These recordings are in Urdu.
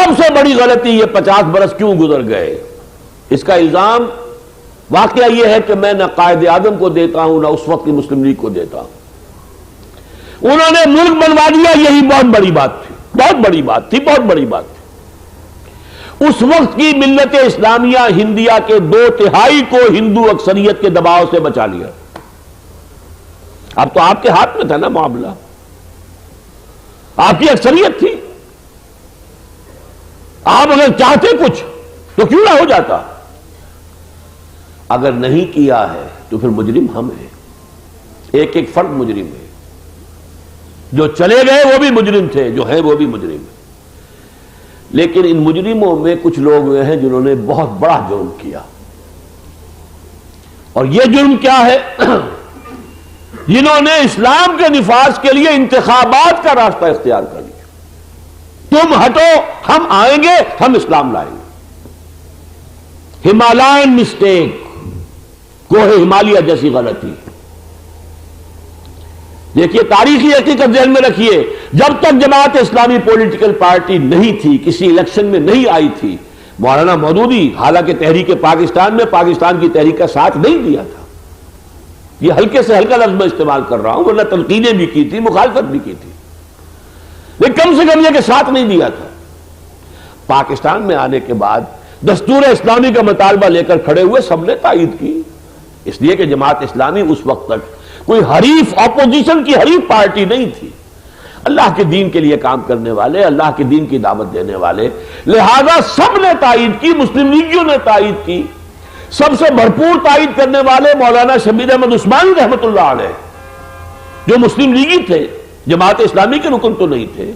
سب سے بڑی غلطی یہ 50 برس کیوں گزر گئے، اس کا الزام واقعہ یہ ہے کہ میں نہ قائد اعظم کو دیتا ہوں نہ اس وقت کی مسلم لیگ کو دیتا ہوں۔ انہوں نے ملک بنوا دیا، یہی بہت بڑی بات تھی، بہت بڑی بات تھی، بہت بڑی بات تھی۔ اس وقت کی ملت اسلامیہ ہندیہ کے 2/3 کو ہندو اکثریت کے دباؤ سے بچا لیا۔ اب تو آپ کے ہاتھ میں تھا نا معاملہ، آپ کی اکثریت تھی، آپ اگر چاہتے کچھ تو کیوں نہ ہو جاتا۔ اگر نہیں کیا ہے تو پھر مجرم ہم ہیں، ایک ایک فرد مجرم ہے، جو چلے گئے وہ بھی مجرم تھے، جو ہیں وہ بھی مجرم ہیں۔ لیکن ان مجرموں میں کچھ لوگ ہوئے ہیں جنہوں نے بہت بڑا جرم کیا، اور یہ جرم کیا ہے؟ جنہوں نے اسلام کے نفاذ کے لیے انتخابات کا راستہ اختیار کر لیا۔ تم ہٹو، ہم آئیں گے، ہم اسلام لائیں گے۔ ہمالائن مسٹیک، کوہ ہمالیہ جیسی غلطی۔ دیکھیے تاریخی حقیقت ذہن میں رکھیے، جب تک جماعت اسلامی پولیٹیکل پارٹی نہیں تھی، کسی الیکشن میں نہیں آئی تھی، مولانا مودودی حالانکہ تحریک پاکستان میں پاکستان کی تحریک کا ساتھ نہیں دیا تھا، یہ ہلکے سے ہلکا لفظ میں استعمال کر رہا ہوں، ورنہ تنقیدیں بھی کی تھی، مخالفت بھی کی تھی، لیکن کم سے کم یہ کہ ساتھ نہیں دیا تھا۔ پاکستان میں آنے کے بعد دستور اسلامی کا مطالبہ لے کر کھڑے ہوئے، سب نے تائید کی، اس لیے کہ جماعت اسلامی اس وقت تک کوئی حریف، اپوزیشن کی حریف پارٹی نہیں تھی، اللہ کے دین کے لیے کام کرنے والے، اللہ کے دین کی دعوت دینے والے، لہذا سب نے تائید کی، مسلم لیگیوں نے تائید کی۔ سب سے بھرپور تائید کرنے والے مولانا شبیر احمد عثمانی رحمۃ اللہ علیہ، جو مسلم لیگی تھے، جماعت اسلامی کے رکن تو نہیں تھے،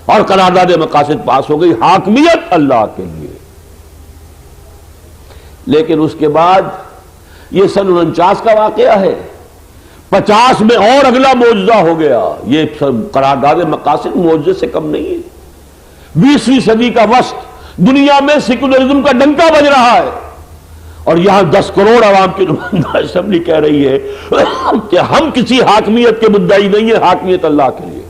اور قرارداد مقاصد پاس ہو گئی، حاکمیت اللہ کے لیے۔ لیکن اس کے بعد یہ سن 49 کا واقعہ ہے، 50 میں اور اگلا معجزہ ہو گیا۔ یہ قرارداد مقاصد معجزے سے کم نہیں ہے۔ 20ویں صدی کا وسط، دنیا میں سیکولرزم کا ڈنکا بج رہا ہے، اور یہاں 10 کروڑ عوام کی نمائندہ اسمبلی کہہ رہی ہے کہ ہم کسی حاکمیت کے مدعی نہیں ہیں، حاکمیت اللہ کے لیے۔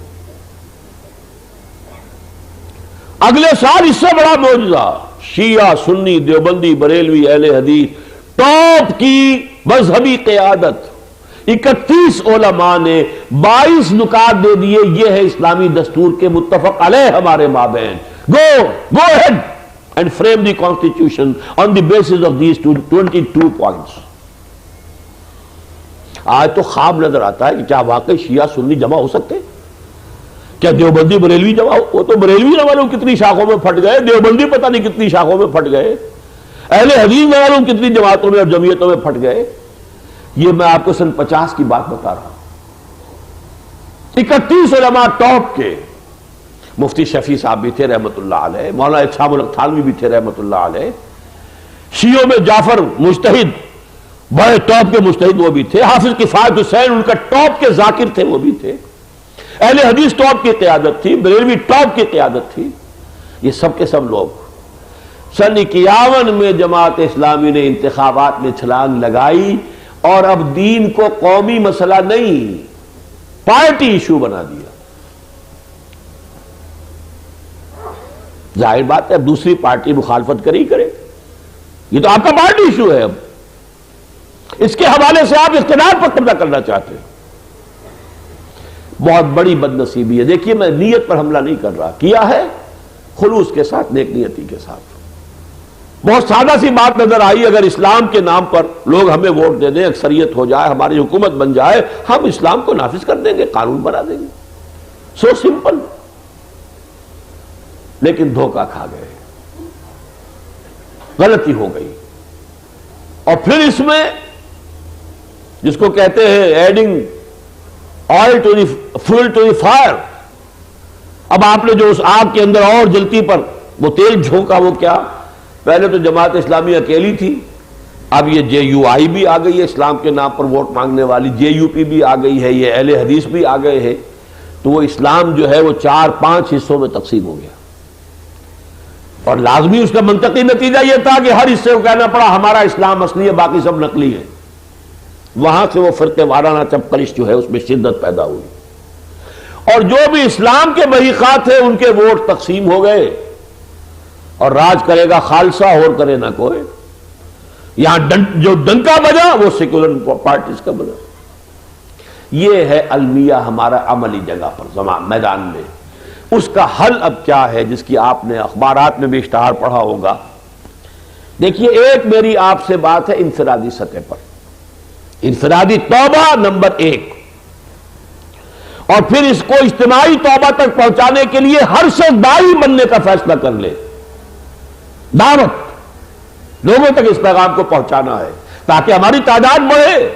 اگلے سال اس سے بڑا معجزہ، شیعہ، سنی، دیوبندی، بریلوی، اہل حدیث، ٹاپ کی مذہبی قیادت، 31 علماء نے 22 نکات دے دیے، یہ ہے اسلامی دستور کے متفق علیہ ہمارے مابین، go ahead and frame the constitution on the basis of these 22 points۔ آج تو خواب نظر آتا ہے کہ کیا واقعی شیعہ سنی جمع ہو سکتے؟ کیا دیوبندی بریلوی جمع ہو؟ وہ تو بریلوی نہ معلوم کتنی شاخوں میں پھٹ گئے، دیوبندی پتہ نہیں کتنی شاخوں میں پھٹ گئے، اہل حدیث نہ معلوم کتنی جماعتوں میں اور جمعیتوں میں پھٹ گئے۔ یہ میں آپ کو سن 50 کی بات بتا رہا ہوں۔ 31 علماء ٹاپ کے، مفتی شفیع صاحب بھی تھے رحمت اللہ علیہ، مولانا اشہاب الحق تھانوی بھی تھے رحمت اللہ علیہ، شیعوں میں جعفر مجتہد، بڑے ٹاپ کے مجتہد وہ بھی تھے، حافظ کفایت حسین ان کا ٹاپ کے ذاکر تھے وہ بھی تھے، اہل حدیث ٹاپ کی قیادت تھی، بریلوی ٹاپ کی قیادت تھی، یہ سب کے سب لوگ۔ سن 51 میں جماعت اسلامی نے انتخابات میں چھلانگ لگائی، اور اب دین کو قومی مسئلہ نہیں، پارٹی ایشو بنا دیا۔ ظاہر بات ہے اب دوسری پارٹی مخالفت کرے ہی کرے، یہ تو آپ کا پارٹی ایشو ہے، اب اس کے حوالے سے آپ اقتدار پر قبضہ کرنا چاہتے ہیں۔ بہت بڑی بد نصیبی ہے۔ دیکھیے میں نیت پر حملہ نہیں کر رہا، کیا ہے خلوص کے ساتھ، نیک نیتی کے ساتھ۔ بہت سادہ سی بات نظر آئی، اگر اسلام کے نام پر لوگ ہمیں ووٹ دے دیں، اکثریت ہو جائے، ہماری حکومت بن جائے، ہم اسلام کو نافذ کر دیں گے، قانون بنا دیں گے، سو سمپل۔ لیکن دھوکہ کھا گئے، غلطی ہو گئی، اور پھر اس میں جس کو کہتے ہیں adding oil to the fuel to the fire, اب آپ نے جو اس آگ کے اندر اور جلتی پر وہ تیل جھونکا، وہ کیا؟ پہلے تو جماعت اسلامی اکیلی تھی، اب یہ JUI بھی آ گئی ہے اسلام کے نام پر ووٹ مانگنے والی، JUP بھی آ گئی ہے، یہ اہل حدیث بھی آ گئے ہیں، تو وہ اسلام جو ہے وہ 4-5 حصوں میں تقسیم ہو گیا، اور لازمی اس کا منطقی نتیجہ یہ تھا کہ ہر حصے کو کہنا پڑا ہمارا اسلام اصلی ہے، باقی سب نقلی ہے۔ وہاں سے وہ فرقے وارانہ چپکرش جو ہے اس میں شدت پیدا ہوئی، اور جو بھی اسلام کے بحیقات تھے ان کے ووٹ تقسیم ہو گئے، اور راج کرے گا خالصہ اور کرے نہ کوئی. یہاں جو ڈنکا بجا وہ سیکولر پارٹیز کا بجا. یہ ہے المیہ ہمارا عملی جگہ پر میدان میں. اس کا حل اب کیا ہے جس کی آپ نے اخبارات میں بھی اشتہار پڑھا ہوگا. دیکھیے ایک میری آپ سے بات ہے انفرادی سطح پر, انفرادی توبہ نمبر 1, اور پھر اس کو اجتماعی توبہ تک پہنچانے کے لیے ہر شخص داعی بننے کا فیصلہ کر لے. دعوت لوگوں تک اس پیغام کو پہنچانا ہے تاکہ ہماری تعداد بڑھے.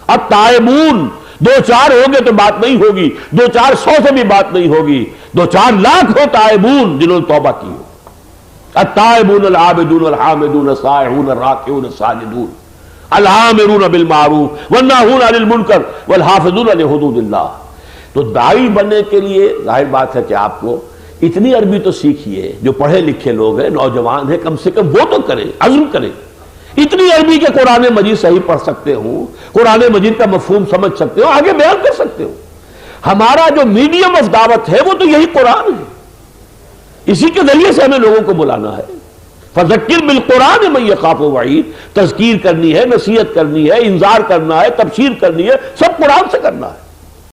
اب تائبون 2-4 ہوں گے تو بات نہیں ہوگی, 2-400 سے بھی بات نہیں ہوگی, 2-4 لاکھ ہو تائبون جنہوں نے توبہ کی ہو. التائبون العابدون الحامدون السائحون الراکعون الساجدون الآمرون بالمعروف والناہون عن المنکر والحافظون لحدود اللہ. تو داعی بننے کے لیے ظاہر بات ہے کہ آپ کو اتنی عربی تو سیکھیے, جو پڑھے لکھے لوگ ہیں, نوجوان ہیں, کم سے کم وہ تو کریں, عزم کریں. اتنی عربی کے قرآن مجید صحیح پڑھ سکتے ہوں, قرآن مجید کا مفہوم سمجھ سکتے ہو, آگے بیان کر سکتے ہو. ہمارا جو میڈیم آف دعوت ہے وہ تو یہی قرآن ہے, اسی کے ذریعے سے ہمیں لوگوں کو بلانا ہے. فذکر بالقرآن من یخاف وعید, تذکیر کرنی ہے, نصیحت کرنی ہے, انذار کرنا ہے, تبشیر کرنی ہے, سب قرآن سے کرنا ہے.